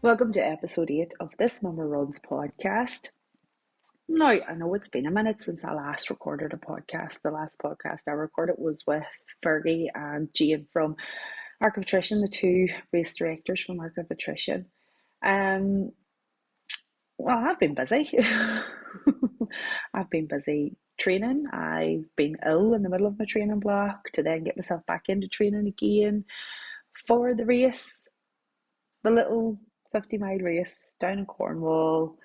Welcome to episode 8 of This Mummer Runs podcast. Now, I know it's been a minute since I last recorded a podcast. The last podcast I recorded was with Fergie and Jane from Arc of Attrition, the two race directors from Arc of Attrition. Um, well, I've been busy. I've been busy training. I've been ill in the middle of my training block to then get myself back into training again for the race, the little 50-mile race down in Cornwall,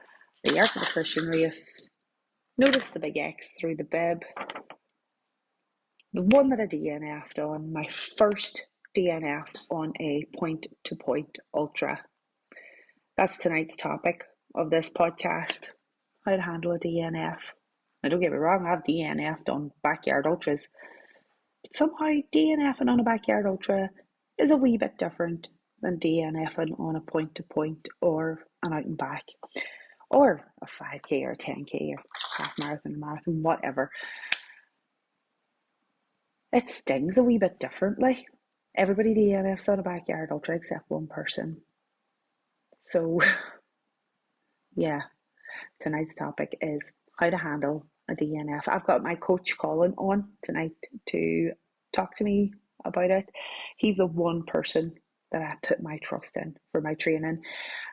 the Arc of Attrition race. Notice the big X through the bib. The one that I DNF'd on, my first DNF on a point-to-point ultra. That's tonight's topic of this podcast, how to handle a DNF. Now, don't get me wrong, I've DNF'd on backyard ultras, but somehow DNFing on a backyard ultra is a wee bit different than DNFing on a point-to-point or an out and back, or a 5K or a 10K or half marathon, marathon, whatever. It stings a wee bit differently. Everybody DNFs on a backyard ultra except one person. So, yeah, tonight's topic is how to handle a DNF. I've got my coach Colin on tonight to talk to me about it. He's the one person that I put my trust in for my training.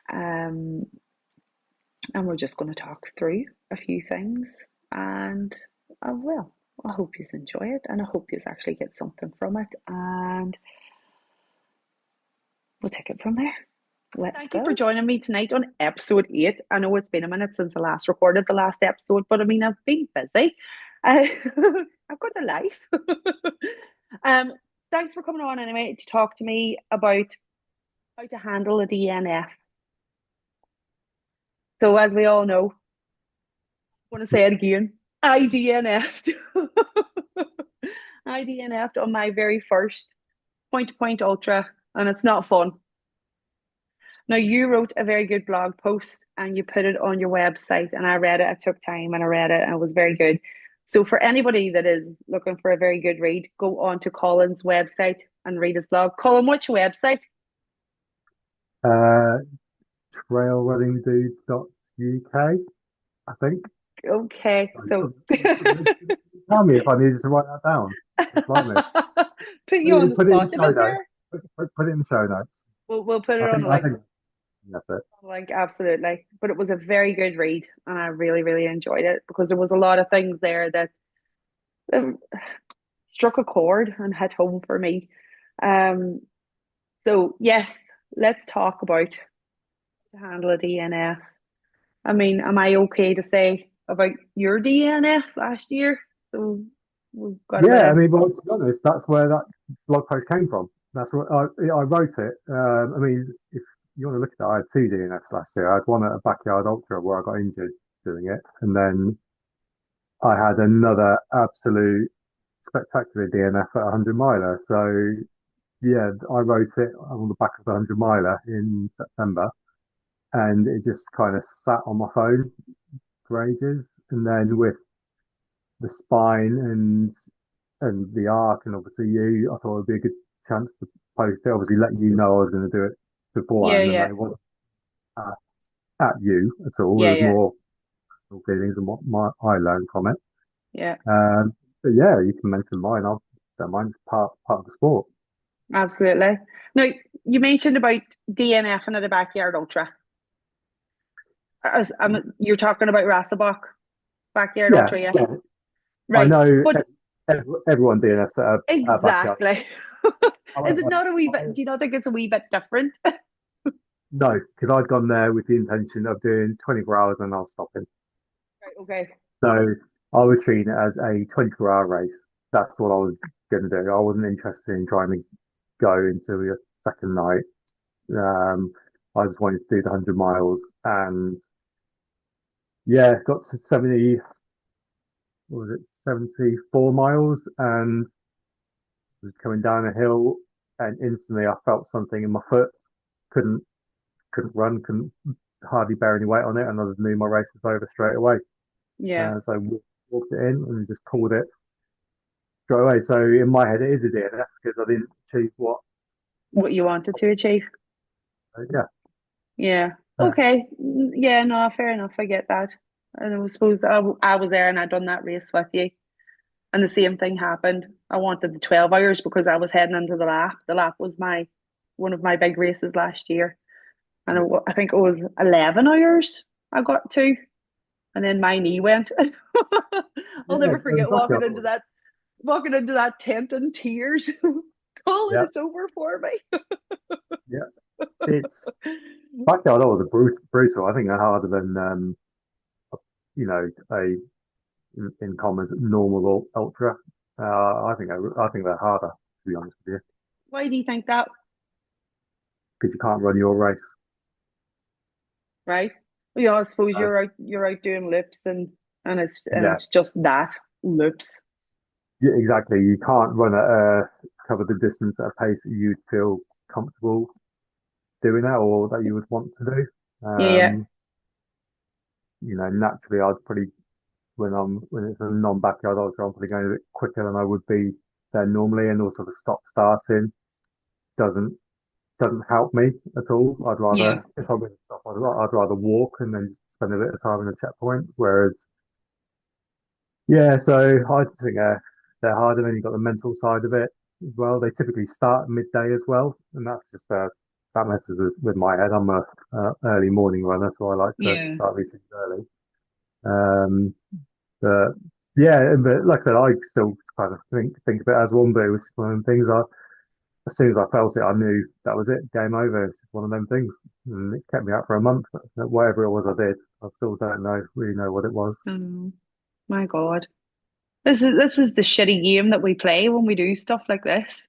And we're just going to talk through a few things, and I hope you enjoy it, and I hope you actually get something from it, and we'll take it from there. Thank you for joining me tonight on episode 8. I know it's been a minute since I last recorded the last episode, but I mean, I've been busy. I've got a life. Thanks for coming on anyway to talk to me about how to handle a DNF. So as we all know, I want to say it again, I DNF'd. I DNF'd on my very first point-to-point ultra, and it's not fun. Now, you wrote a very good blog post and you put it on your website, and I read it. I took time and I read it, and it was very good. So for anybody that is looking for a very good read, go on to Colin's website and read his blog. Colin, what's your website? Trailrunningdude.uk, I think. Okay, so tell me if I needed to write that down. Put you on the spot a bit there. Put it in the show notes. We'll put it on the link. That's it. Like, absolutely. But it was a very good read, and I really, really enjoyed it because there was a lot of things there that struck a chord and hit home for me. So yes, let's talk about to handle a DNF. I mean, am I okay to say about your DNF last year? So we've got I mean, well, to be honest, that's where that blog post came from. That's what I wrote it. I mean, if you want to look at that, I had two DNFs last year. I had one at a backyard ultra where I got injured doing it, and then I had another absolute spectacular DNF at a 100-miler. So yeah, I wrote it on the back of the 100-miler in September, and it just kind of sat on my phone for ages. And then with the spine and the arc, and obviously you, I thought it would be a good chance to post it. Obviously, let you know I was going to do it beforehand, and it wasn't at you at all. It was more personal feelings and what I learned from it. Yeah. But yeah, you can mention mine. I don't mind. It's part of the sport. Absolutely. Now, you mentioned about DNFing at a backyard ultra. You're talking about Rasselbach backyard ultra, yeah? Right. I know, but everyone DNFs at a backyard. Exactly. Is it not a wee bit? Do you not think it's a wee bit different? No, because I'd gone there with the intention of doing 24 hours and I'll stop him. Right, okay. So I was treating it as a 24-hour race. That's what I was going to do. I wasn't interested in trying to go into the second night. I just wanted to do the 100 miles, and yeah, got to 74 miles, and was coming down a hill, and instantly I felt something in my foot. Couldn't run, couldn't hardly bear any weight on it, and I just knew my race was over straight away. Yeah. So I walked it in and just called it straight away. So in my head, it is a DNF because I didn't achieve what you wanted to achieve. Yeah. Yeah. Uh, Okay. Yeah, no, fair enough. I get that. And I suppose I was there and I'd done that race with you. And the same thing happened. I wanted the 12 hours because I was heading into the lap. The lap was my one of my big races last year. And yeah, I think it was 11 hours I got to. And then my knee went. I'll yeah, never forget exactly. I thought, walking into that tent in tears. Colin, yeah, it's over for me. yeah. It's backyard hours are brutal. I think they're harder than a in commas normal ultra. I think they're harder to be honest with you Why do you think that? because you can't run your race. Right? Well, yeah, I suppose Uh, you're out doing loops and yeah, it's just that loops. yeah, exactly. You can't run at cover the distance at a pace that you'd feel comfortable doing that or that you would want to do. Yeah, Naturally, I'd probably when it's a non-backyard ultra, I'm probably going a bit quicker than I would be there normally, and also the stop starting doesn't doesn't help me at all. I'd yeah, rather if I'm going to stop, I'd rather walk and then just spend a bit of time in a checkpoint. Whereas, yeah, so I just think they're harder. Then you've got the mental side of it as well. They typically start midday as well, and that's just that messes with my head. I'm a early morning runner, so I like to yeah. start these things early. Um, But yeah, but like I said, I still kind of think of it as one, but it was just one of them things. As soon as I felt it, I knew that was it, game over. It's just one of them things, and it kept me out for a month. Whatever it was I did, I still don't really know what it was. My God. This is the shitty game that we play when we do stuff like this.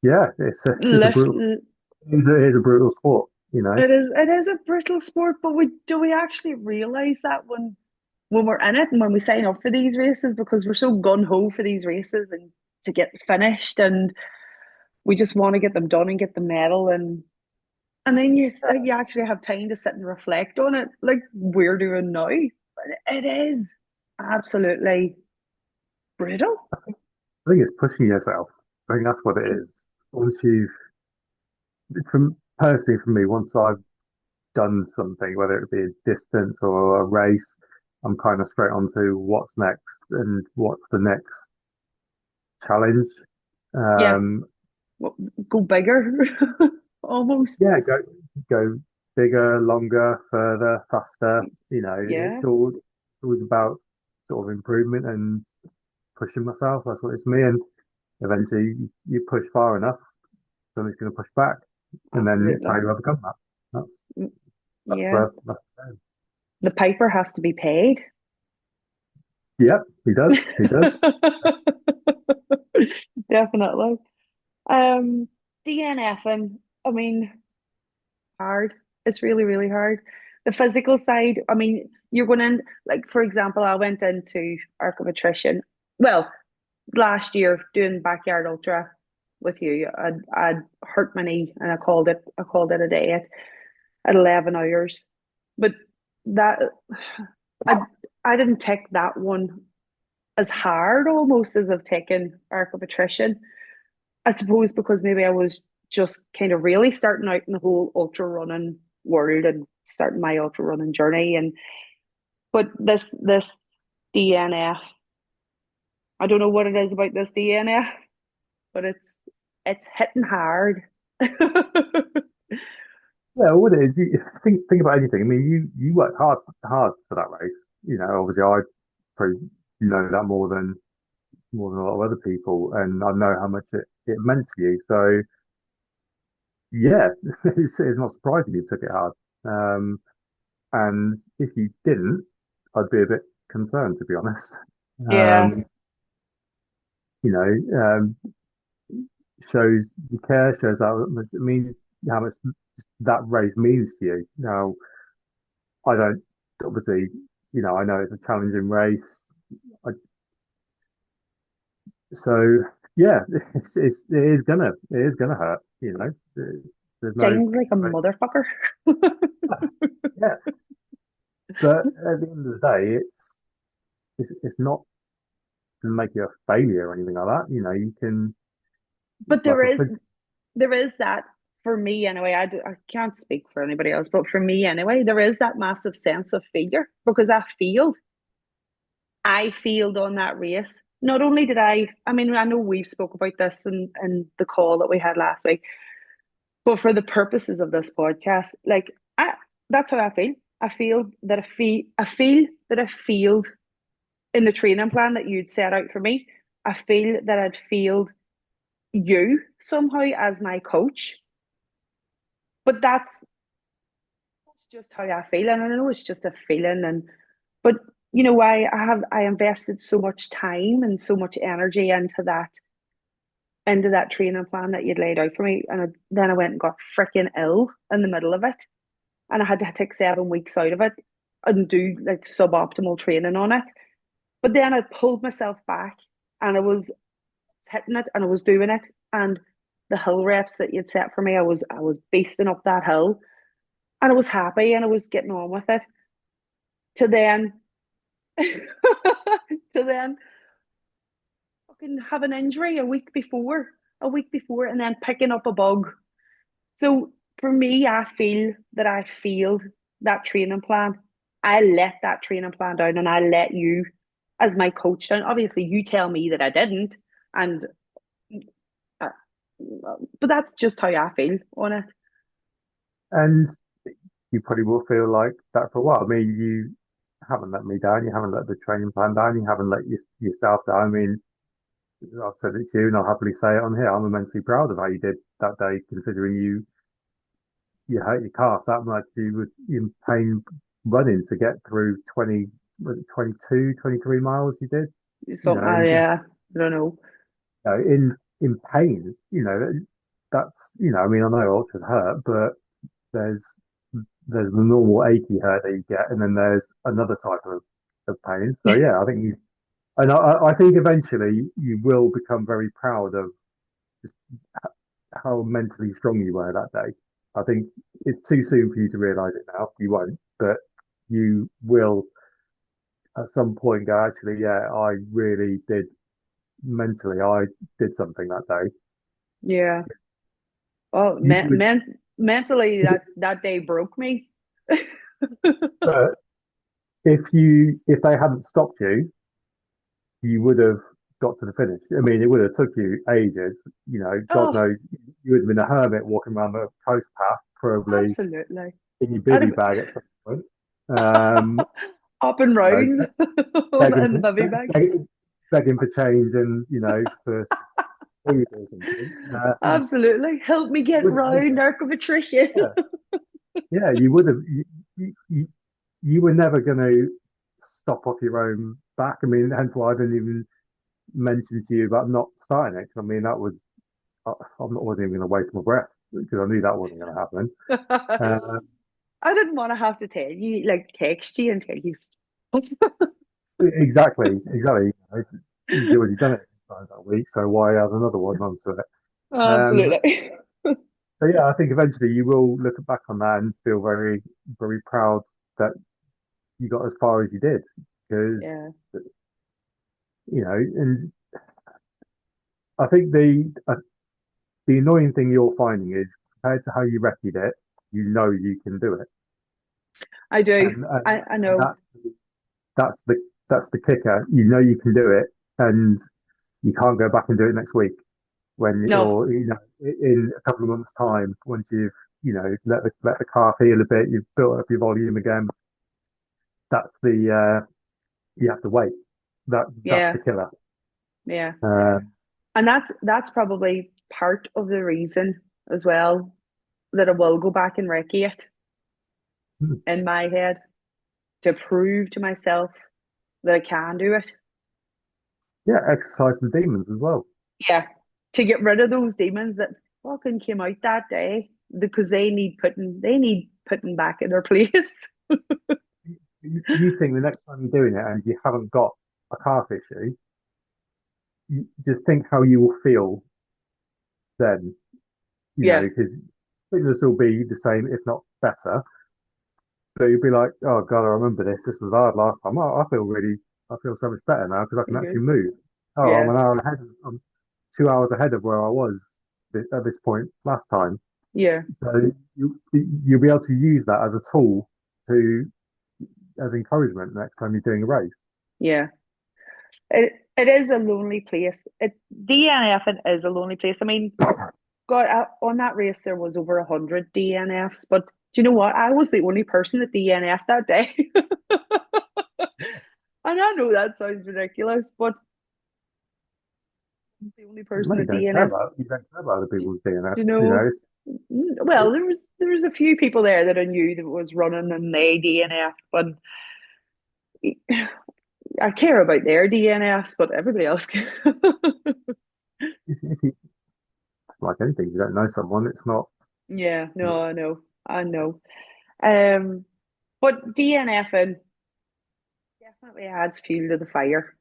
Yeah, it's a Lift, brutal it is a brutal sport, you know. it is a brutal sport, but we actually realize that when we're in it and when we sign up for these races because we're so gun ho for these races and to get finished and we just want to get them done and get the medal and then you actually have time to sit and reflect on it like we're doing now. But it is absolutely brutal. I think it's pushing yourself. I think that's what it is. Once you've, from personally for me, once I've done something, whether it be a distance or a race, I'm kind of straight on to what's next and what's the next challenge. Yeah, Um, well, go bigger almost. yeah, go bigger, longer, further, faster. Yeah, It's always about sort of improvement and pushing myself. That's what it's me. And eventually, you push far enough, something's going to push back, and then it's how absolutely. you overcome that. That's that's Yeah, where that's going. the piper has to be paid. Yep, he does. He does. Definitely. Um, DNFing, I mean, hard. It's really, really hard. The physical side, I mean, you're going in, like, for example, I went into Arc of Attrition. Well, last year doing backyard ultra with you, I'd hurt my knee and I called it a day at 11 hours. But that, I, I didn't take that one as hard almost as I've taken Arc of Attrition. I suppose because maybe I was just kind of really starting out in the whole ultra running world and starting my ultra running journey. And but this DNF, I don't know what it is about this DNF, but it's hitting hard. Yeah, what it is, think about anything. I mean, you worked hard for that race. Obviously, I probably know that more than a lot of other people, and I know how much it meant to you. So yeah, it's not surprising you took it hard. Um, and if you didn't, I'd be a bit concerned, to be honest. Yeah, Um, you know, um, shows you care, shows how much it means, how much that race means to you. Now, I don't obviously, I know it's a challenging race. I, so yeah, it is gonna hurt. There's no, stings like a motherfucker. yeah. But at the end of the day, it's not to make you a failure or anything like that. You can, But like there I is said, there is that. for me anyway, I can't speak for anybody else, but for me anyway, there is that massive sense of fear because I failed on that race. Not only did I mean, I know we've spoke about this in the call that we had last week, but for the purposes of this podcast, like that's how I feel. I feel that I failed in the training plan that you'd set out for me. I feel that I'd failed you somehow as my coach. But that's just how I feel. And I know it's just a feeling but you know why I invested so much time and so much energy into that training plan that you'd laid out for me. And then I went and got freaking ill in the middle of it. And I had to take 7 weeks out of it and do like suboptimal training on it. But then I pulled myself back and I was hitting it and I was doing it. And the hill reps that you'd set for me, I was beasting up that hill and I was happy and I was getting on with it. To then to then fucking have an injury a week before, and then picking up a bug. So for me, I feel that I failed that training plan. I let that training plan down, and I let you, as my coach, down. Obviously, you tell me that I didn't, and uh, but that's just how I feel on it. And you probably will feel like that for a while. I mean, you haven't let me down. You haven't let the training plan down. You haven't let yourself down. I mean, I've said it to you, and I'll happily say it on here. I'm immensely proud of how you did that day, considering you hurt your calf that much. You were in pain running to get through 20, 22, 23 miles. You did, Something, and just yeah, I don't know. in pain. That's I mean, I know ultras hurt, but there's there's the normal achy hurt that you get, and then there's another type of pain. So yeah, I think I think eventually you will become very proud of just how mentally strong you were that day. I think it's too soon for you to realize it now. You won't, but you will at some point go, actually, yeah, I really did mentally, I did something that day. Yeah. Oh, You would, mentally, that day broke me. but if they hadn't stopped you, you would have got to the finish. I mean, it would have took you ages. God Oh, knows, you would have been a hermit walking around the coast path, probably absolutely. in your I'd bivy bag at some point. Um, hopping you know, round begging, in the bubby bag. begging for change and for food or something. Absolutely. Help me You get would have made round it. Arc of Attrition. Yeah, yeah, you would have. You were never going to stop off your own back. I mean, hence why I didn't even mention to you about not starting it. 'Cause I mean, that was I'm not wasn't even going to waste my breath because I knew that wasn't going to happen. Uh, I didn't want to have to tell you, like text you and tell you. exactly. You've already done it that week, so why add another one onto it? Um, Absolutely. so yeah, I think eventually you will look back on that and feel very, very proud that you got as far as you did because Yeah, and I think the annoying thing you're finding is compared to how you recce it, you can do it, I do. and I know. that's the that's the kicker. You can do it, and you can't go back and do it next week when No, or in a couple of months' time once you've let the calf heal a bit, you've built up your volume again. That's the you have to wait. That's yeah, the killer. yeah. Uh, And that's probably part of the reason as well that I will go back and recce it in my head to prove to myself that I can do it. yeah, exercise some demons as well. Yeah. To get rid of those demons that fucking came out that day because they need putting back in their place. You think the next time you're doing it and you haven't got a calf issue, you just think how you will feel then, Yeah. because fitness will be the same, if not better. But you'll be like, oh God, I remember this. This was hard last time. I feel so much better now because I can Hmm. actually move. Oh, I'm Yeah. an hour ahead. I'm 2 hours ahead of where I was at this point last time. Yeah, So you'll be able to use that as a tool to as encouragement next time you're doing a race. yeah. It is a lonely place. DNFing is a lonely place. I mean, God, on that race there was over 100 DNFs, but do you know what? I was the only person that DNF that day. And I know that sounds ridiculous, but I'm the only person Mate, that DNF. you don't care about the Do, people's DNFs, do you you know? know. Well, there was a few people there that I knew that was running and they DNF, but I care about their DNFs, but everybody else can. If you like anything, if you don't know someone, it's not. Yeah, no, I know. Um, but DNFing definitely adds fuel to the fire.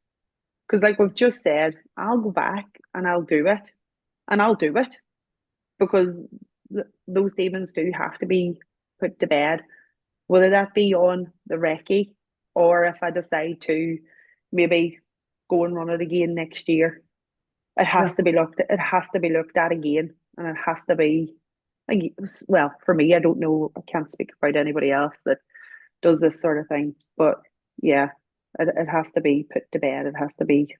Because, like we've just said, I'll go back and I'll do it. And I'll do it because those demons do have to be put to bed, whether that be on the recce or if I decide to maybe go and run it again next year. It has Yeah, to be looked at. It has to be looked at again, and it has to be. Like, well, for me, I don't know. I can't speak about anybody else that does this sort of thing, but yeah, it has to be put to bed. It has to be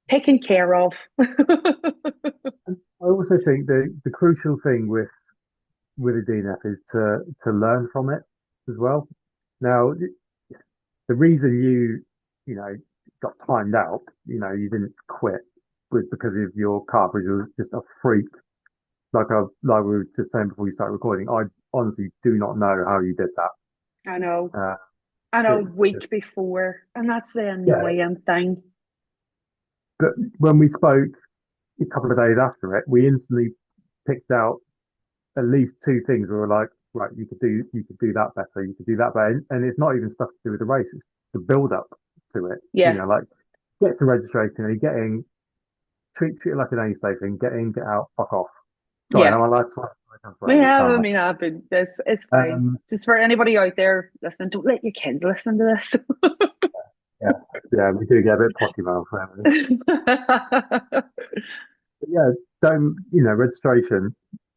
taken care of. and I also think the crucial thing with a DNF is to learn from it as well. Now, the reason you know got timed out, you didn't quit, was because of your cartridge was just a freak. Like we were just saying before we start recording, I honestly do not know how you did that. I know. Uh, I know. it Week just before, and that's the yeah. annoying thing. But when we spoke a couple of days after it, we instantly picked out at least two things. We were like, right, you could do that better, you could do that better, and it's not even stuff to do with the race; it's the build up to it. Yeah, Like get to registration, are you getting treat it like an aid station, get in, get out, fuck off. Sorry, yeah. I'm allowed to swear. I can swear on this Yeah, I camera. mean, I've been this. It's fine. Um, Just for anybody out there listening, don't let your kids listen to this. yeah, yeah, we do get a bit potty mouth family. But yeah, don't registration,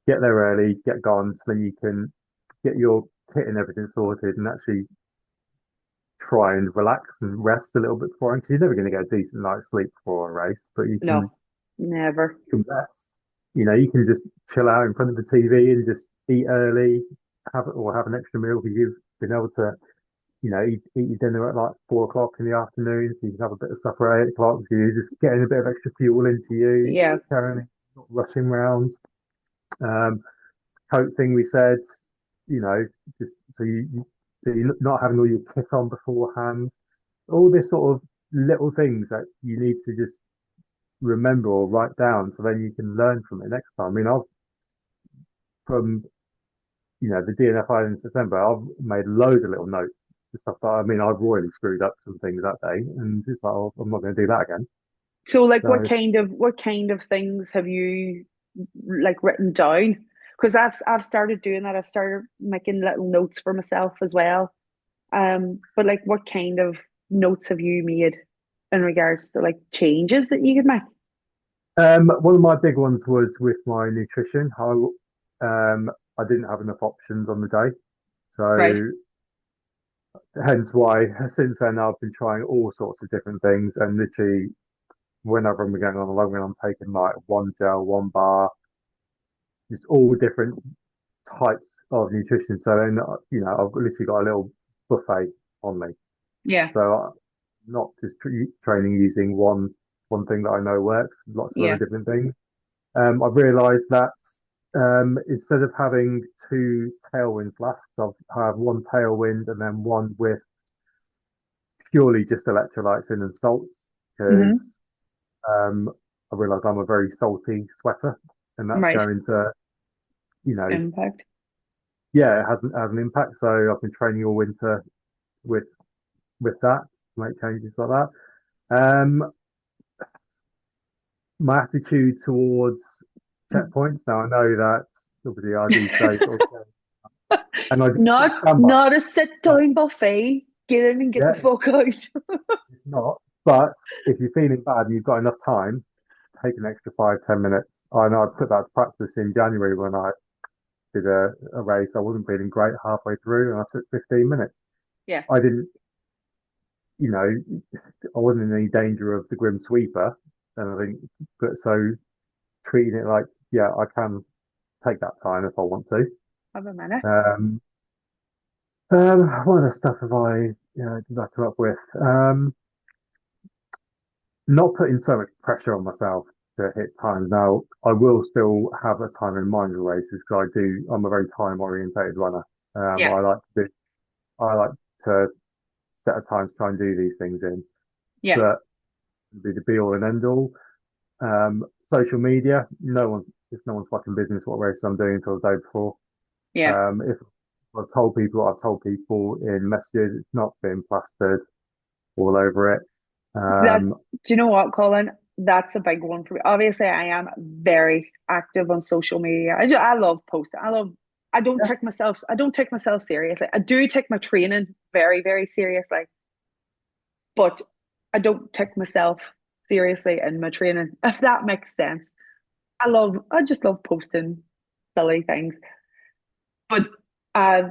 get there early, get gone, so then you can get your kit and everything sorted, and actually try and relax and rest a little bit before, because you're never going to get a decent night's sleep before a race, but No, never. you can rest. You can just chill out in front of the TV and just eat early, have an extra meal because you've been able to, eat your dinner at like 4 o'clock in the afternoon, so you can have a bit of supper at 8 o'clock. So you're just getting a bit of extra fuel into you, Yeah, carrying, not rushing around. Um, coat thing we said, you know, just so you're not having all your kit on beforehand. All this sort of little things that you need to just remember or write down, so then you can learn from it next time. I mean, I've from the DNF in September, I've made loads of little notes and stuff that I've royally screwed up some things that day, and it's like, oh, I'm not going to do that again. so, like, So what kind of things have you like written down? Because I've started doing that. I've started making little notes for myself as well. But like, what kind of notes have you made in regards to like changes that you could make? one of my big ones was with my nutrition. I didn't have enough options on the day, Right. so hence why since then I've been trying all sorts of different things, and literally whenever I'm going on a long run, I'm taking like one gel, one bar, just all different types of nutrition. So then, I've literally got a little buffet on me. Yeah. So I'm not just training using one thing that I know works. Lots of other Yeah. different things. I've realised that instead of having two tailwind flasks, I have one tailwind and then one with purely just electrolytes in and salts, because Mm-hmm. um, I realised I'm a very salty sweater, and that's Right. going to, you know, Impact. yeah, it has an impact. So I've been training all winter with that to make changes like that. My attitude towards checkpoints. Now I know that obviously I do say sort of, and I do sort of stand by. Not a sit down buffet. Get in and get the Yeah, fuck out. it's not. But if you're feeling bad and you've got enough time, take an extra 5, 10 minutes. I know I put that to practice in January when I did a race. I wasn't feeling great halfway through, and I took 15 minutes. Yeah. I didn't, you know, I wasn't in any danger of the grim sweeper. And I think, but so treating it like, yeah, I can take that time if I want to. Have a minute. Um, what other stuff have did I come up with? Not putting so much pressure on myself to hit times. Now, I will still have a time in mind for races because I'm a very time orientated runner. Yeah. I like to set a time to try and do these things in, Yeah. but be the be all and end all. Social media, it's no one's fucking business what race I'm doing until the day before. Yeah. If I've told people what I've told people in messages, it's not been plastered all over it. That's, Um, do you know what, Colin? That's a big one for me. Obviously, I am very active on social media. I love posting. yeah, I don't take myself seriously. I do take my training very, very seriously, but I don't take myself seriously in my training, if that makes sense. I just love posting silly things. But I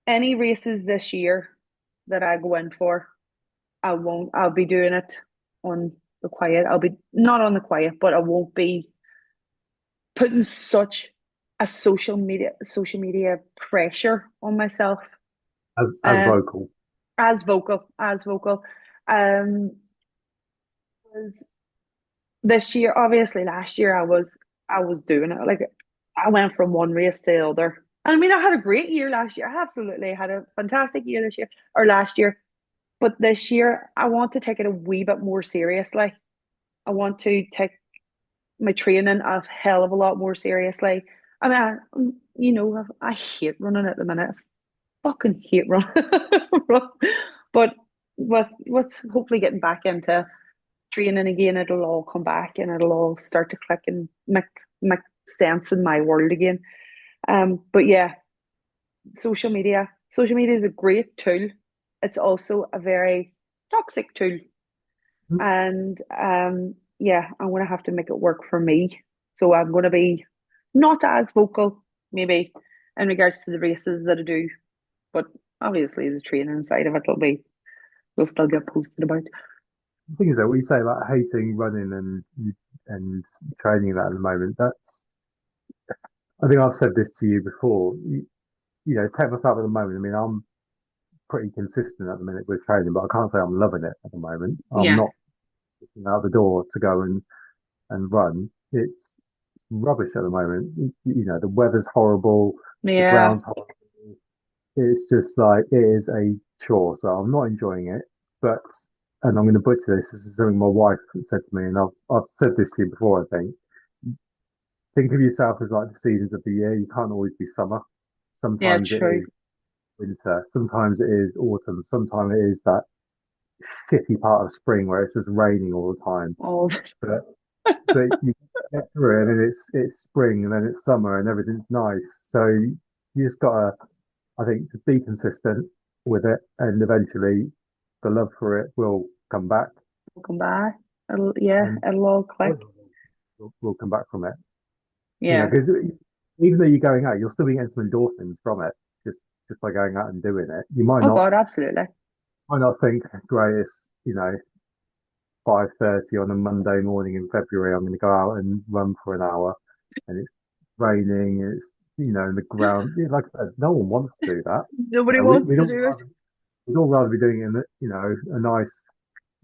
any races this year that I go in for, I'll be doing it on the quiet. I'll be not on the quiet, but I won't be putting such a social media pressure on myself. as Um, vocal. as vocal. Um, was this year, obviously last year I was doing it. Like I went from one race to the other. I mean, I had a great year last year. I absolutely had a fantastic year this year or last year. But this year, I want to take it a wee bit more seriously. I want to take my training a hell of a lot more seriously. I mean, I hate running at the minute. I fucking hate running. But with hopefully getting back into training again, it'll all come back and it'll all start to click and make sense in my world again. But yeah, social media is a great tool. It's also a very toxic tool. And yeah, I'm going to have to make it work for me. So I'm going to be not as vocal, maybe, in regards to the races that I do. But obviously, the training side of it will still get posted about. The thing is that what you say about hating running and training that at the moment, that's I think I've said this to you before. Take myself at the moment. I mean, I'm pretty consistent at the minute with training, but I can't say I'm loving it at the moment. I'm Yeah, not getting out the door to go and run. It's rubbish at the moment. The weather's horrible, the yeah, ground's horrible. It's just like it is a chore, so I'm not enjoying it. But and I'm going to butcher this. This is something my wife said to me, and I've said this to you before. I think of yourself as like the seasons of the year. You can't always be summer. yeah, Sometimes it true. is winter. Sometimes it is autumn. Sometimes it is that shitty part of spring where it's just raining all the time. All But but you get through it, and then it's spring, and then it's summer, and everything's nice. So you just gotta, I think, to be consistent with it, and eventually the love for it will come back, come back. Yeah, and it'll all click. will come back from it. Yeah. Because even though you're going out, you'll still be getting some endorphins from it just by going out and doing it. You Oh God, absolutely. might not think, great, it's 5:30 on a Monday morning in February. I'm going to go out and run for an hour, and it's raining. It's in the ground. Yeah, like I said, no one wants to do that. Nobody We wants we'd to all do it. rather we'd all rather be doing it in a nice,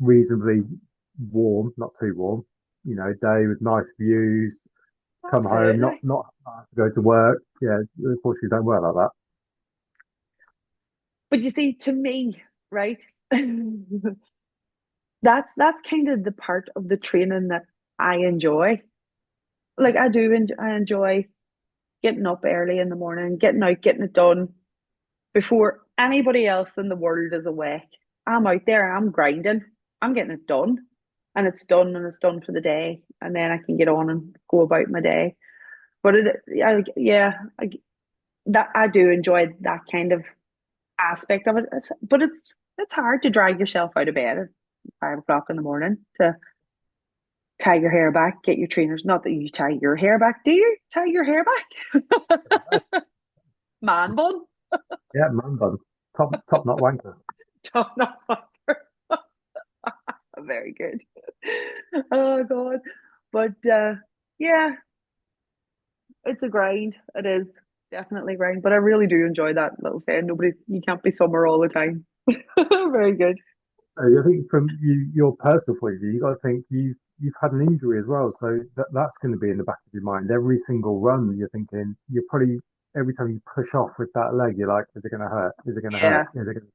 reasonably warm, not too warm, day with nice views. Come home, not Absolutely. not have to go to work. Yeah, unfortunately, don't work like that. But you see, to me, right? That's kind of the part of the training that I enjoy. Like I enjoy getting up early in the morning, getting out, getting it done before anybody else in the world is awake. I'm out there, I'm grinding, I'm getting it done, and it's done for the day, and then I can get on and go about my day. But that I do enjoy that kind of aspect of it. But it's hard to drag yourself out of bed at 5 o'clock in the morning to tie your hair back, get your trainers. Not that you tie your hair back, do you? Tie your hair back? Man bun? Yeah, man bun. Top knot wanker. Don't know. Very good. Oh God. But yeah, it's a grind. It is definitely a grind. But I really do enjoy that little saying. Nobody, you can't be somewhere all the time. Very good. I think from your personal point of view, you got to think you've had an injury as well, so that's going to be in the back of your mind every single run. You're thinking you're probably every time you push off with that leg, you're like, is it going to hurt? Is it going to hurt? Yeah. Is it going to...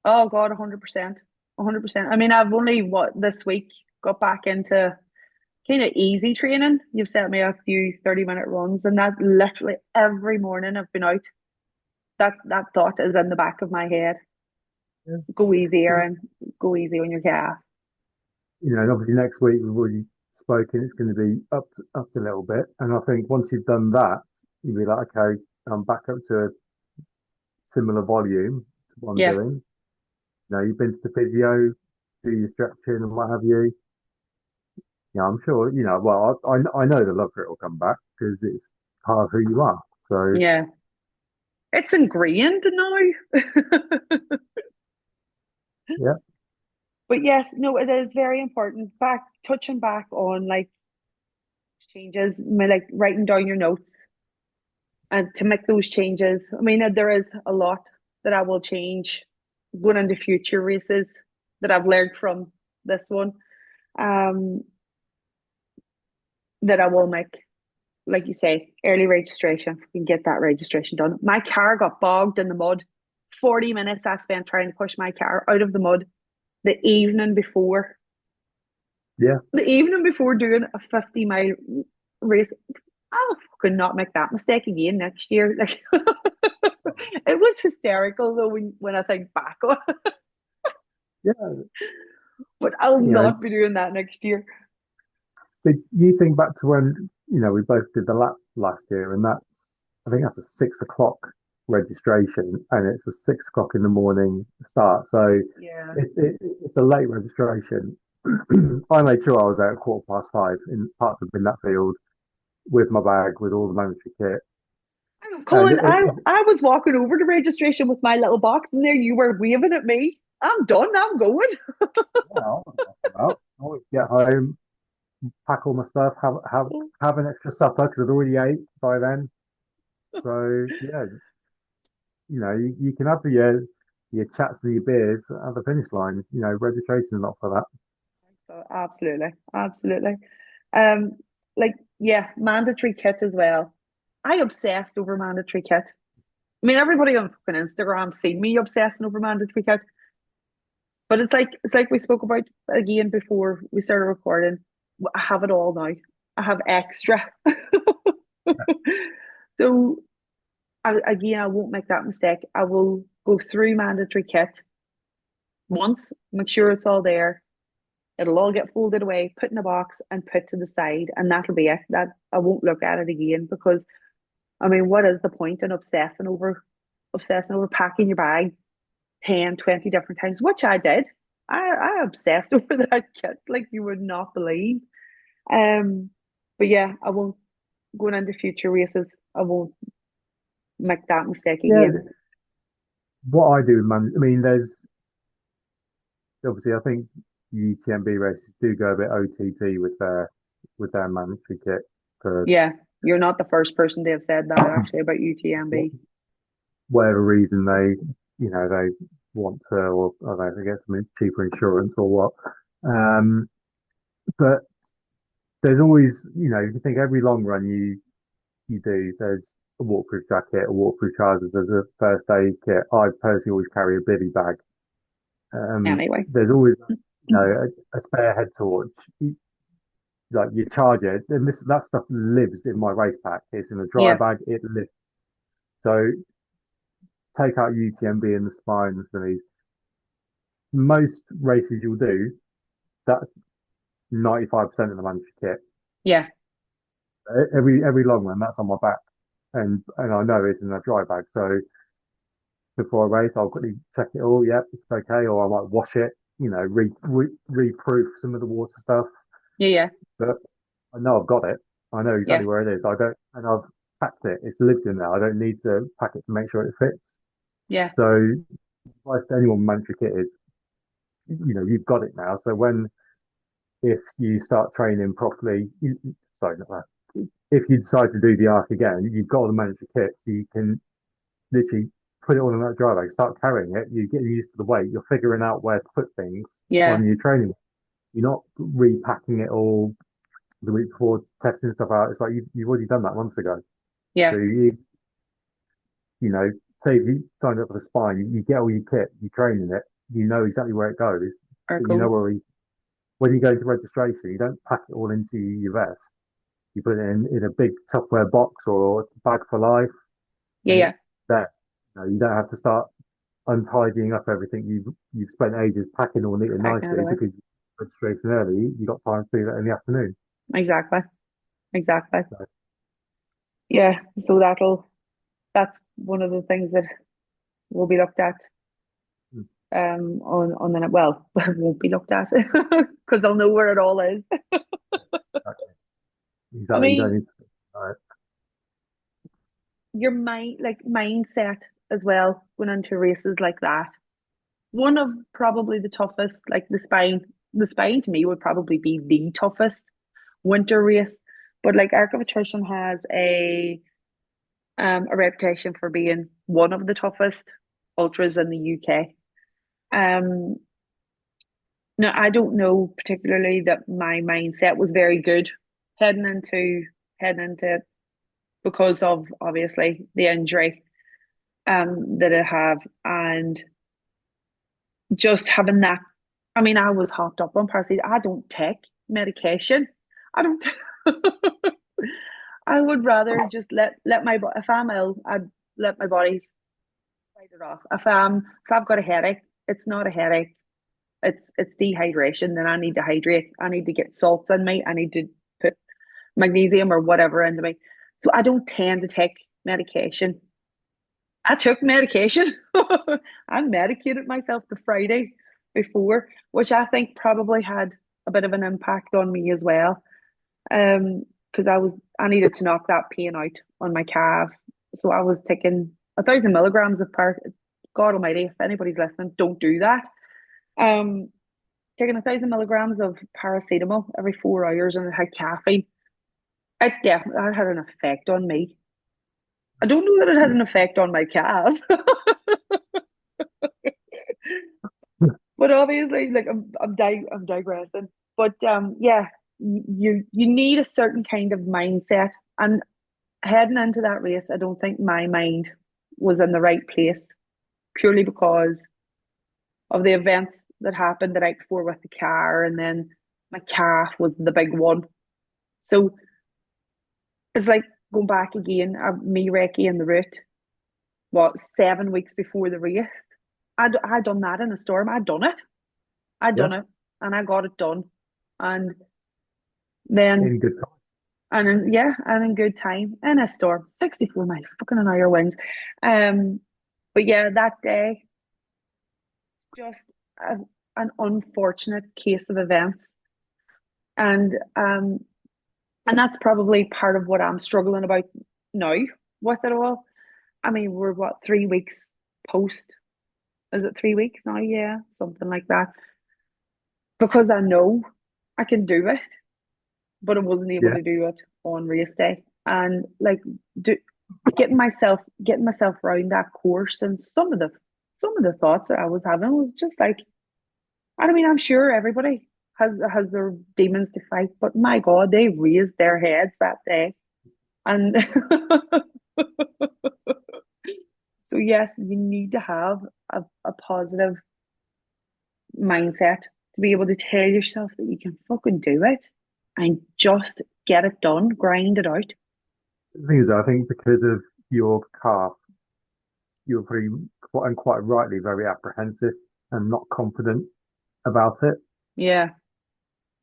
Oh God, 100%. 100%. I mean, I've only what this week got back into kind of easy training. You've set me a few 30-minute runs, and that literally every morning I've been out. That thought is in the back of my head. Yeah. Go easy, Well, Aaron. Go easy on your calf. and obviously next week we've already spoken. It's going to be up a little bit, and I think once you've done that, you'll be like, okay, I'm back up to a similar volume to what I'm Yeah. doing. You've been to the physio, do your stretching and what have you. Yeah, I'm sure, well, I know the love for it will come back because it's part of who you are. So, Yeah. It's ingrained now. yeah, But yes, no, it is very important. Touching back on like changes, like writing down your notes and to make those changes. I mean, there is a lot that I will change going into future races that I've learned from this one. Um, that I will make, like you say, early registration. You can get that registration done. My car got bogged in the mud. 40 minutes I spent trying to push my car out of the mud the evening before. yeah, The evening before doing a 50-mile race. I'll fucking not make that mistake again next year. Like it was hysterical though when I think back on it. yeah. But I'll You know, not be doing that next year. but you think back to when, we both did the lap last year, and I think that's a 6 o'clock registration, and it's a 6 o'clock in the morning start. So Yeah. it's a late registration. I made sure I was out at 5:15 in parts in that field with my bag, with all the mandatory kit. And Colin, I was walking over to registration with my little box, and there you were waving at me. I'm done. I'm going. yeah, I was knocking out. I always get home, pack all my stuff, have an extra supper because I'd already ate by then. So yeah, you can have your chats and your beers at the finish line. Registration is not for that. So absolutely, absolutely. Um, like yeah, mandatory kit as well. I obsessed over mandatory kit. I mean, everybody on fucking Instagram seen me obsessing over mandatory kit, but it's like we spoke about again before we started recording. I have it all now. I have extra. So again, I won't make that mistake. I will go through mandatory kit once, make sure it's all there. It'll all get folded away, put in a box, and put to the side, and that'll be it. That I won't look at it again because I mean, what is the point in obsessing over packing your bag 10, 20 different times, which I did. I obsessed over that kit like you would not believe. Um, but yeah, I won't going into future races. I won't make that mistake again. Yeah, what I do, man. I mean, there's obviously I think UTMB races do go a bit OTT with their mandatory kit for Yeah, you're not the first person to have said that actually about UTMB. whatever reason they want to, or I don't know, they get some cheaper insurance or what. But there's always, if you think every long run you do, there's a waterproof jacket, a waterproof trousers, there's a first aid kit. I personally always carry a bivy bag. Anyway, There's always, a spare head torch. Like you charge it, and that stuff lives in my race pack. It's in a dry yeah, bag. It lives. So take out UTMB and the spines for these. Most races you'll do, that's 95% of the mandatory kit. yeah, Every long run, that's on my back, and I know it's in a dry bag. So before a race, I'll quickly check it all. Yep, it's okay, or I might wash it. Reproof some of the water stuff. Yeah, yeah, but I know I've got it. I know yeah, exactly where it is. I don't, and I've packed it. It's lived in there. I don't need to pack it to make sure it fits. yeah. So, advice to anyone with mandatory kit is, you've got it now. So if you start training properly, sorry, not that. If you decide to do the arc again, you've got all the mandatory kit, so you can literally put it all in that dry bag, start carrying it. You get used to the weight. You're figuring out where to put things Yeah, on your training. You're not repacking it all the week before testing stuff out. It's like you've already done that months ago. So yeah. you know, say if you signed up for the spine, you get all your kit, you train in it, you know exactly where it goes, Or but you know goes. when you go to registration, you don't pack it all into your vest. You put it in a big Tupperware box or bag for life, Yeah, and yeah. it's there. You don't have to start untidying up everything you've spent ages packing all neat and Packing it nicely away. because registration early. You got time to do that in the afternoon. Exactly. Exactly. So, Yeah. So that's one of the things that will be looked at mm, on the well, won't be looked at because I'll know where it all is. okay. I Exactly. You don't mean, need to. Right. your mindset as well going into races like that. One of probably the toughest, like the spine to me would probably be the toughest winter race. But like Arc of Attrition has a reputation for being one of the toughest ultras in the UK. Um, Now I don't know particularly that my mindset was very good heading into heading into it because of obviously the injury that I have and just having that. I mean, I was hopped up on paracetamol. I don't take medication. I don't. I would rather just let my if I'm ill, I'd let my body fight it off. If I've got a headache, it's not a headache. It's dehydration. Then I need to hydrate. I need to get salts in me. I need to put magnesium or whatever into me. So I don't tend to take medication. I took medication. I medicated myself the Friday before, which I think probably had a bit of an impact on me as well. Because I needed to knock that pain out on my calf. So I was taking 1,000 milligrams of God Almighty, if anybody's listening, don't do that. Um, Taking 1,000 milligrams of paracetamol every 4 hours and it had caffeine. It definitely had an effect on me. I don't know that it had an effect on my calf. But obviously, like I'm digressing. But yeah, you need a certain kind of mindset, and heading into that race, I don't think my mind was in the right place purely because of the events that happened the night before with the car, and then my calf was the big one. So it's like going back again, me, Reiki, and the route. What 7 weeks before the race? I'd done that in a storm. I'd done it. I'd Yeah, done it, and I got it done. And then in good time. and in good time in a storm, 64 miles fucking an hour winds. Um, but yeah, that day just a, an unfortunate case of events, and um, and that's probably part of what I'm struggling about now with it all. I mean, we're what 3 weeks post? Is it 3 weeks now? Yeah, something like that. Because I know I can do it, but I wasn't able Yeah, to do it on race day. And like do, getting myself around that course and some of the thoughts that I was having was just like I mean I'm sure everybody has their demons to fight, but my God, they raised their heads that day. And so yes, you need to have a positive mindset to be able to tell yourself that you can fucking do it and just get it done, grind it out. the thing is, I think because of your calf, you were pretty and quite rightly very apprehensive and not confident about it. Yeah.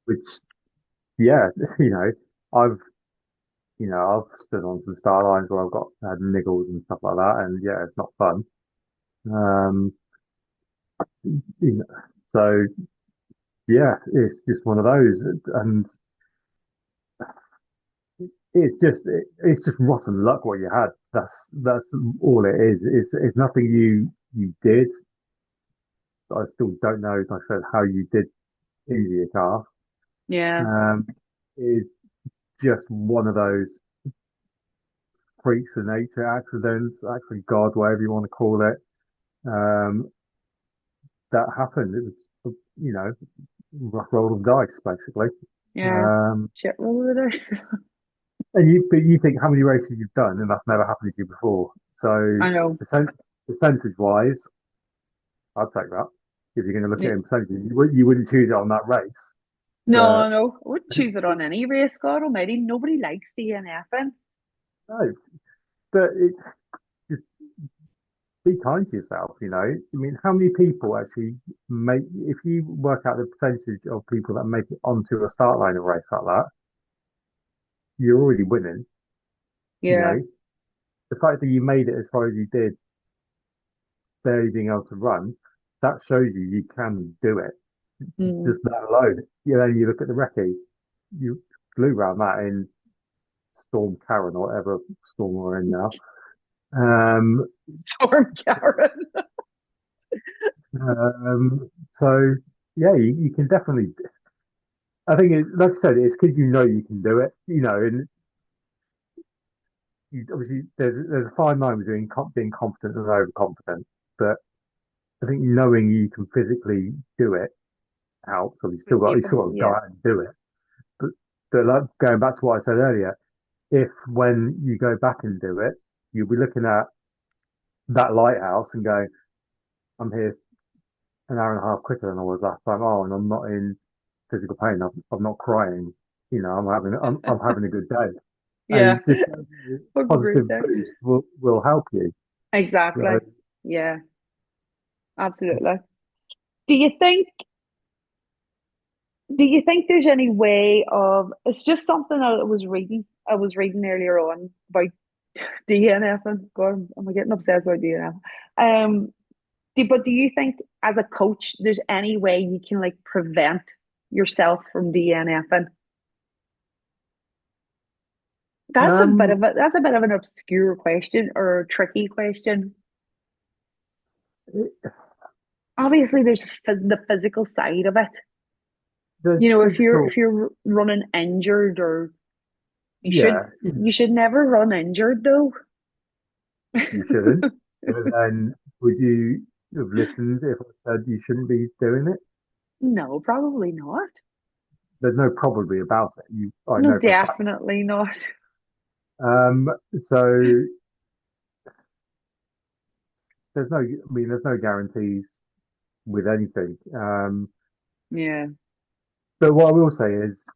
Which, yeah, I've I've stood on some star lines where I've got had niggles and stuff like that, and yeah, it's not fun. Um, you know, so yeah, it's just one of those, and it's just rotten luck what you had. That's all it is. It's nothing you did. I still don't know, like I said, how you did injure your calf. Yeah, Um, it's just one of those freaks of nature accidents, actually God, whatever you want to call it. Um, that happened. It was, rough roll of dice, basically. yeah. Um, Shit roll of the dice. but you think how many races you've done, and that's never happened to you before. So I know. percentage wise, I'd take that. If you're going to look at it Y- in percentage, you wouldn't choose it on that race. No, But no. I wouldn't choose it on any race, God almighty. Nobody likes DNFing. no, but just be kind to yourself. I mean, how many people actually make? If you work out the percentage of people that make it onto a start line of a race like that, you're already winning. You Yeah. know, the fact that you made it as far as you did, barely being able to run, that shows you can do it. Mm. Just that alone. Then you look at the recce, you flew around that in Storm Karen or whatever storm we're in now. Um, Storm Karen. so yeah, you can definitely. I think, like I said, it's because you know you can do it. And obviously there's a fine line between being competent and overconfident. But I think knowing you can physically do it helps. So you still Capable. got to go Yeah. out and do it. But like going back to what I said earlier, if when you go back and do it, you'll be looking at that lighthouse and going, I'm here an hour and a half quicker than I was last time. Oh, and I'm not in physical pain. I'm not crying. I'm having a good day. Yeah. And just Have a great positive day. boost will help you. Exactly. So Yeah, absolutely. Do you think do you think there's any way of it's just something that I was reading earlier on about DNFing. God, am I getting obsessed about DNF? But do you think as a coach there's any way you can like prevent yourself from DNFing? um, That's a bit of an obscure question or a tricky question. it, Obviously, there's the physical side of it. there's You know, if physical. you're running injured or you should Yeah, you should never run injured though. you shouldn't. But then would you have listened if I said you shouldn't be doing it? No, probably not. There's no probably about it. I No, know for a fact. definitely not. Um, so there's no guarantees with anything. Yeah, But what I will say is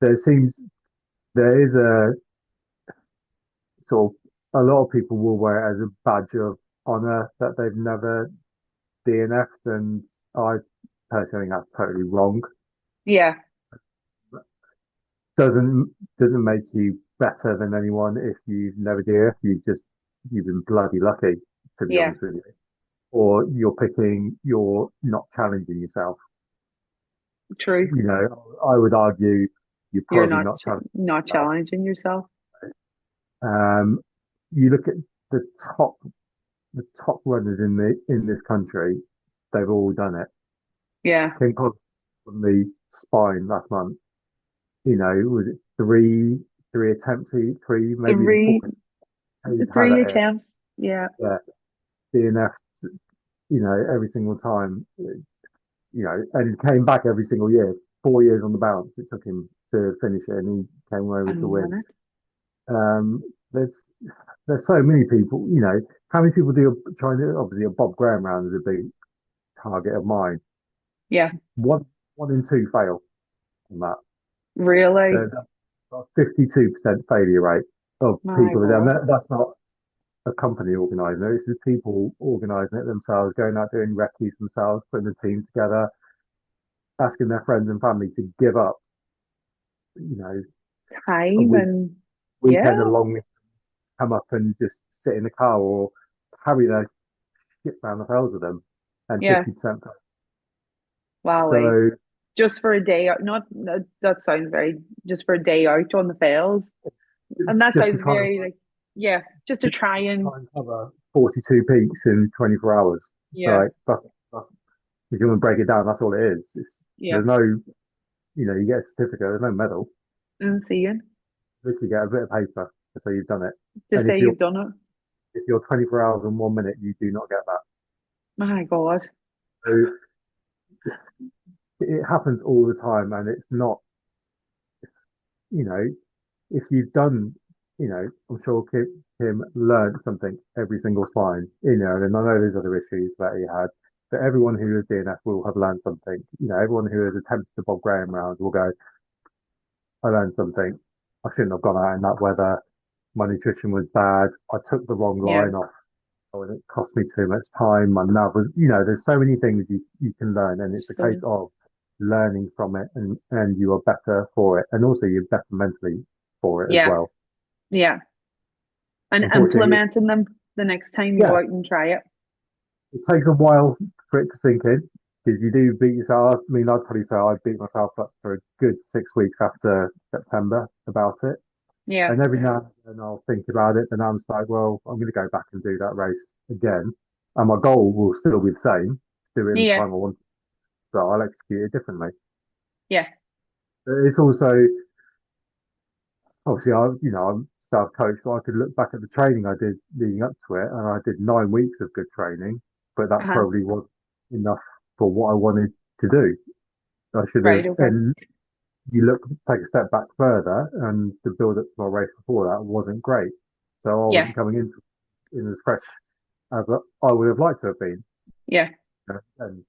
there seems there is a sort of a lot of people will wear it as a badge of honor that they've never DNF'd, and I personally think that's totally wrong. yeah, Doesn't make you better than anyone if you've never DNF'd. You've been bloody lucky, to be yeah. honest with you. Or you're not challenging yourself. True. I would argue you're You're probably not challenging not yourself. challenging yourself. Um, you look at the top the top runners in this country, they've all done it. Yeah. King Colin on the spine last month, was it three attempts, three, maybe even four Three he'd had three at it. attempts. Yeah. Yeah, DNF, every single time, and came back every single year. 4 years on the bounce it took him to finish it, and he came away with the And win. won it. Um, there's there's so many people. How many people do trying to obviously a Bob Graham round is a big target of mine. Yeah. One in two fail on that. Really? There's a 52% failure rate of My people. And God. that's not a company organising it. This is people organising it themselves, going out doing recce's themselves, putting the team together, asking their friends and family to give up, you know, a Time and weekend yeah. along, come up and just sit in the car or carry their shit around the fells with them, and Yeah. 50%. Wowee. So just for a day out. Not that sounds very just for a day out on the fells, and that just to sounds try and very like yeah, just to try and cover 42 peaks in 24 hours. yeah, Like that's if you want to break it down, that's all it is. yeah, There's no, you get a certificate, there's no medal. insane You literally get a bit of paper to say you've done it. to And say you've done it. if you're 24 hours and 1 minute, you do not get that. My God, So it happens all the time, and it's not, you know, if you've done, I'm sure Kim learned something every single time, and I know there's other issues that he had, but everyone who is DNF will have learned something. Everyone who has attempted the Bob Graham round will go, I learned something. I shouldn't have gone out in that weather. My nutrition was bad. I took the wrong yeah, line off. Oh, and it cost me too much time. My nav was, there's so many things you can learn, and it's a case so of learning from it, and you are better for it, and also you're better mentally for it as yeah, well. yeah, and Unfortunately, implementing them the next time you go yeah, out and try it. it takes a while for it to sink in because you do beat yourself. I mean, I'd probably say I beat myself up for a good 6 weeks after September about it. Yeah, And every now and then I'll think about it, and I'm just like, well, I'm going to go back and do that race again. And my goal will still be the same, do it in the yeah, time I want, but I'll execute it differently. yeah, But it's also, obviously, I'm self-coached, but I could look back at the training I did leading up to it, and I did 9 weeks of good training, but that uh-huh. probably wasn't enough for what I wanted to do. I should have, Right, okay, and take a step back further, and the build up to my race before that wasn't great. So I yeah, wasn't coming in as fresh as I would have liked to have been. yeah, And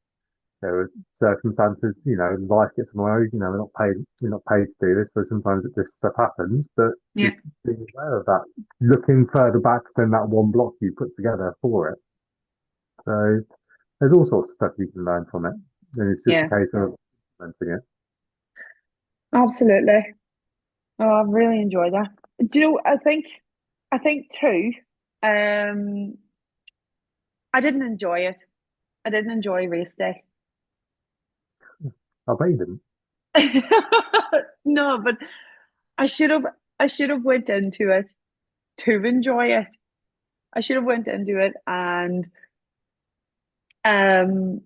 there were circumstances, life gets in the way. You're not paid to do this, so sometimes this stuff happens. But yeah, just being aware of that, looking further back than that one block you put together for it. So there's all sorts of stuff you can learn from it, and it's just a yeah, case of implementing it. absolutely. Oh, I really enjoy that. Do you know, I think too, um, I didn't enjoy it. I didn't enjoy race day. I bet you didn't. No, but I should have I should have went into it to enjoy it. I should have went into it and um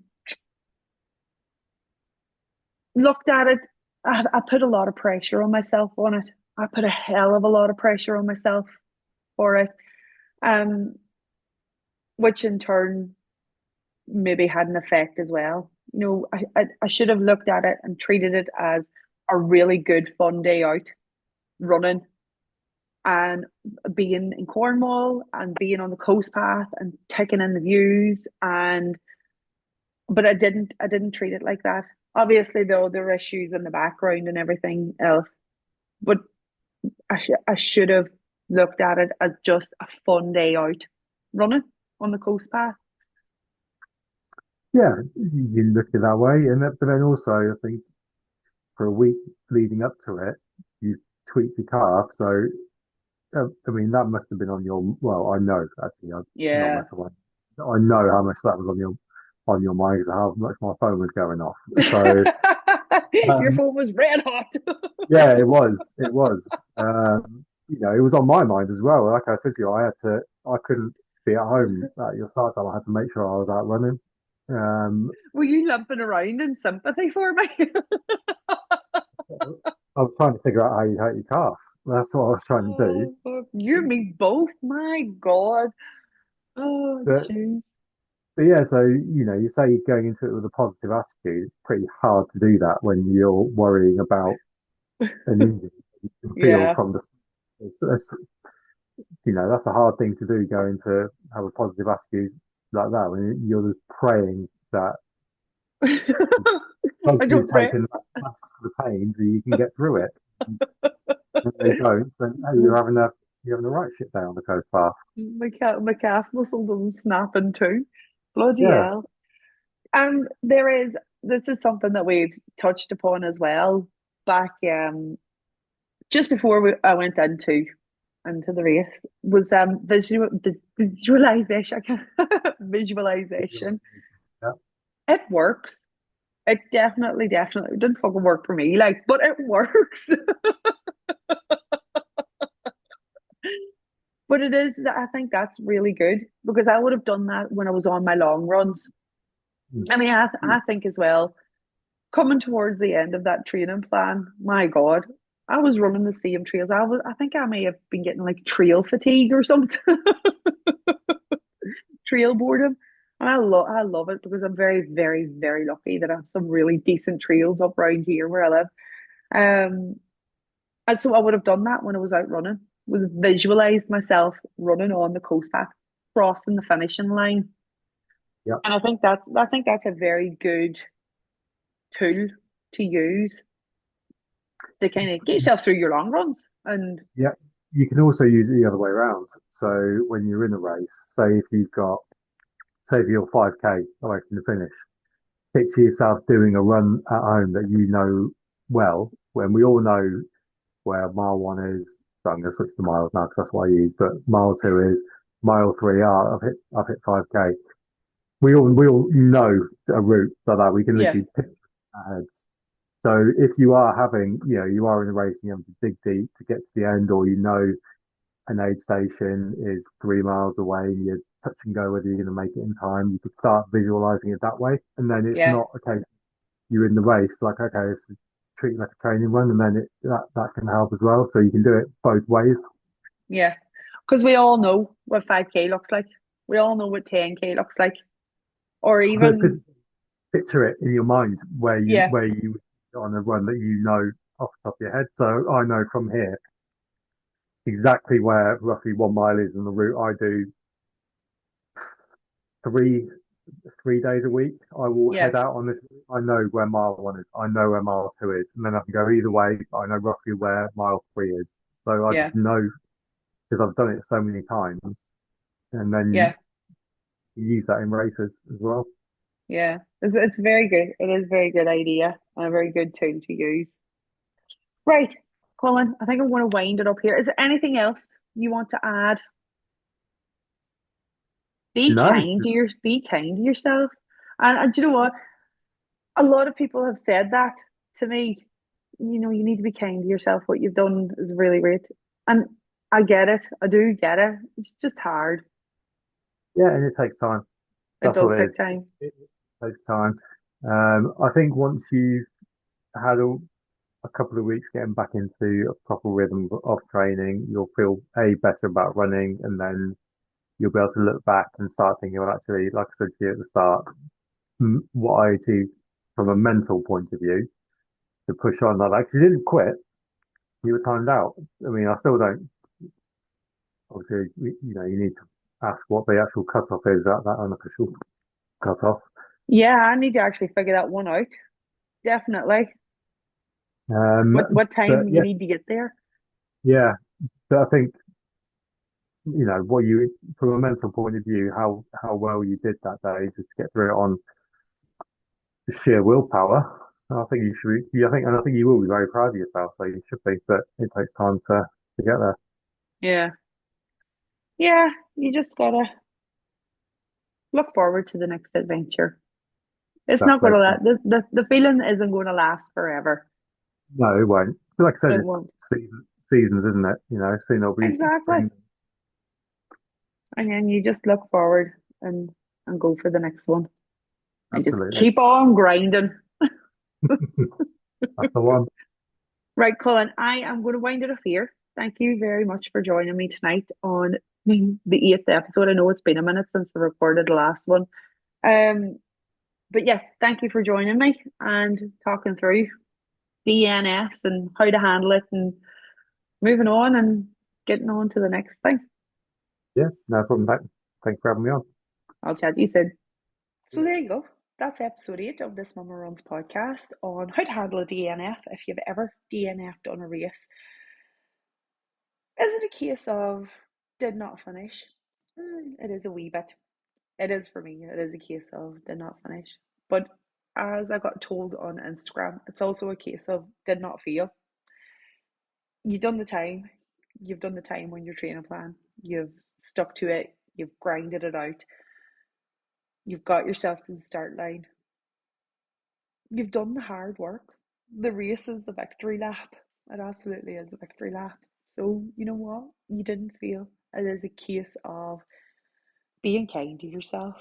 looked at it. I put a lot of pressure on myself on it. I put a hell of a lot of pressure on myself for it. Um, which in turn maybe had an effect as well. I should have looked at it and treated it as a really good fun day out running and being in Cornwall and being on the coast path and taking in the views and but I didn't treat it like that. Obviously though there were issues in the background and everything else, but I should have looked at it as just a fun day out running on the coast path. Yeah, you look at it that way, but then also I think for a week leading up to it, you tweaked your calf. So I mean that must have been on your. Well, I know actually, I'm not Yeah. messing around. I know how much that was on your mind because how much my phone was going off. So Your um, phone was red hot. yeah, it was. It was on my mind as well. Like I said to you, I couldn't be at home at your start time. I had to make sure I was out running. Um, Were you lumping around in sympathy for me? I was trying to figure out how you hurt your calf. That's what I was trying to do. Oh, you and me both. My God. Oh, But jeez. But yeah, so you say you're going into it with a positive attitude. It's pretty hard to do that when you're worrying about an injury you can feel Yeah. from the. That's a hard thing to do. Going to have a positive attitude like that when you're just praying that I hopefully don't pray. taking that's the pain so you can get through it. And if they don't, then hey, you're having a right shit day on the coast path. My calf muscle doesn't snap in two. Bloody Yeah, hell. This is something that we've touched upon as well back just before I went into the race was visualization. Visualization. yeah, It works. It definitely, definitely didn't fucking work for me, like, but it works. But it is, I think that's really good because I would have done that when I was on my long runs. Mm. I mean, I think as well, coming towards the end of that training plan, my God, I was running the same trails. I think I may have been getting like trail fatigue or something, trail boredom. And I love it because I'm very, very, very lucky that I have some really decent trails up around here where I live. Um, and so I would have done that when I was out running, was visualized myself running on the coast path, crossing the finishing line. Yeah. And I think that's a very good tool to use to kind of get yourself through your long runs. And Yeah. You can also use it the other way around. So when you're in a race, say if you've got, say if you're 5K away from the finish, picture yourself doing a run at home that you know well, when we all know where mile one is. So I'm going to switch to miles now because that's what I use. But mile two is mile three. I've hit 5K. We all know a route so that we can yeah, literally picture our heads. So if you are having, you are in a race and you have to dig deep to get to the end, or an aid station is 3 miles away and you're touch and go whether you're going to make it in time, you could start visualizing it that way. And then it's yeah, not okay. You're in the race, like, okay, it's treat it like a training run, and then that can help as well. So you can do it both ways. yeah. Because we all know what 5K looks like. We all know what 10K looks like. Or But even, picture it in your mind yeah, where you on a run that you know off the top of your head. So I know from here exactly where roughly 1 mile is on the route I do three 3 days a week. I will yeah, head out on this. I know where mile one is. I know where mile two is, and then I can go either way. I know roughly where mile three is. So I yeah, just know because I've done it so many times, and then yeah, you use that in races as well. yeah. It's very good. It is a very good idea and a very good tool to use. Right, Colin, I think I'm going to wind it up here. Is there anything else you want to add? No, Be kind to yourself. And do you know what? A lot of people have said that to me. You know, you need to be kind to yourself. What you've done is really great. And I get it. I do get it. It's just hard. yeah, and it takes time. It That's does what it take is. time. It takes time. I think once you've had a couple of weeks getting back into a proper rhythm of training, you'll feel better about running, and then you'll be able to look back and start thinking, well, actually, like I said to you at the start, what I achieved from a mental point of view to push on like that. Because you didn't quit, you were timed out. I mean, I still don't. Obviously, you need to ask what the actual cutoff is at that unofficial cutoff. Yeah, I need to actually figure that one out. Definitely. What time But you yeah, need to get there? yeah. But I think what you from a mental point of view, how well you did that day just to get through it on sheer willpower. I think you should. And I think you will be very proud of yourself. So you should be. But it takes time to get there. Yeah. Yeah, you just gotta look forward to the next adventure. It's not Exactly. gonna the feeling isn't gonna last forever. No, it won't. But like I said, It it's won't. seasons, isn't it? Soon it'll be Exactly. spring. And then you just look forward and go for the next one. And just Absolutely. keep on grinding. That's the one. Right, Colin, I am going to wind it up here. Thank you very much for joining me tonight on the eighth episode. I know it's been a minute since I recorded the last one. Um, but yes, thank you for joining me and talking through DNFs and how to handle it and moving on and getting on to the next thing. Yeah, no problem. Thanks for having me on. I'll chat to you soon. So there you go. That's episode 8 of this Mama Runs podcast on how to handle a DNF if you've ever DNF'd on a race. Is it a case of did not finish? It is a wee bit. It is for me. It is a case of did not finish. But as I got told on Instagram, it's also a case of did not feel. You've done the time. You've done the time on your training plan. You've stuck to it. You've grinded it out. You've got yourself to the start line. You've done the hard work. The race is the victory lap. It absolutely is a victory lap. So, you know what? You didn't fail. It is a case of being kind to yourself.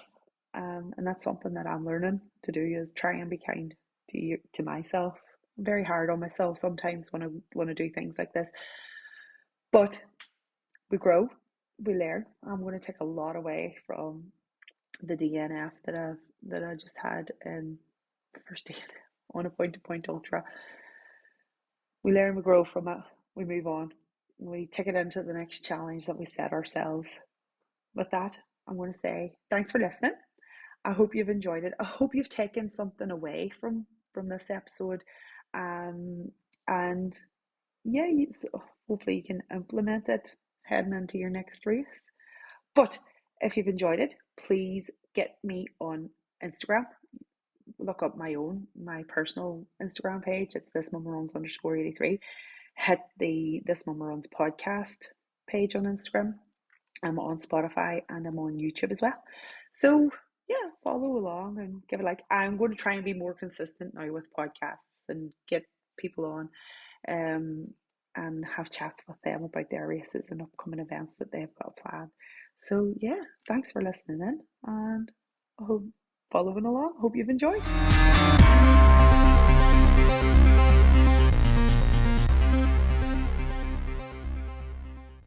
And that's something that I'm learning to do is try and be kind to myself. I'm very hard on myself sometimes when I want to do things like this. But we grow, we learn. I'm going to take a lot away from the DNF that I just had in first DNF on a point to point ultra. We learn, we grow from it, we move on, we take it into the next challenge that we set ourselves. With that, I'm going to say thanks for listening. I hope you've enjoyed it. I hope you've taken something away from this episode, and yeah, hopefully you can implement it heading into your next race. But if you've enjoyed it, please get me on Instagram. Look up my personal Instagram page. It's thismummaruns_83. Hit the This Mumma Runs podcast page on Instagram. I'm on Spotify and I'm on YouTube as well. So yeah, follow along and give it like. I'm going to try and be more consistent now with podcasts and get people on and have chats with them about their races and upcoming events that they've got planned. So yeah, thanks for listening in and I hope following along. Hope you've enjoyed.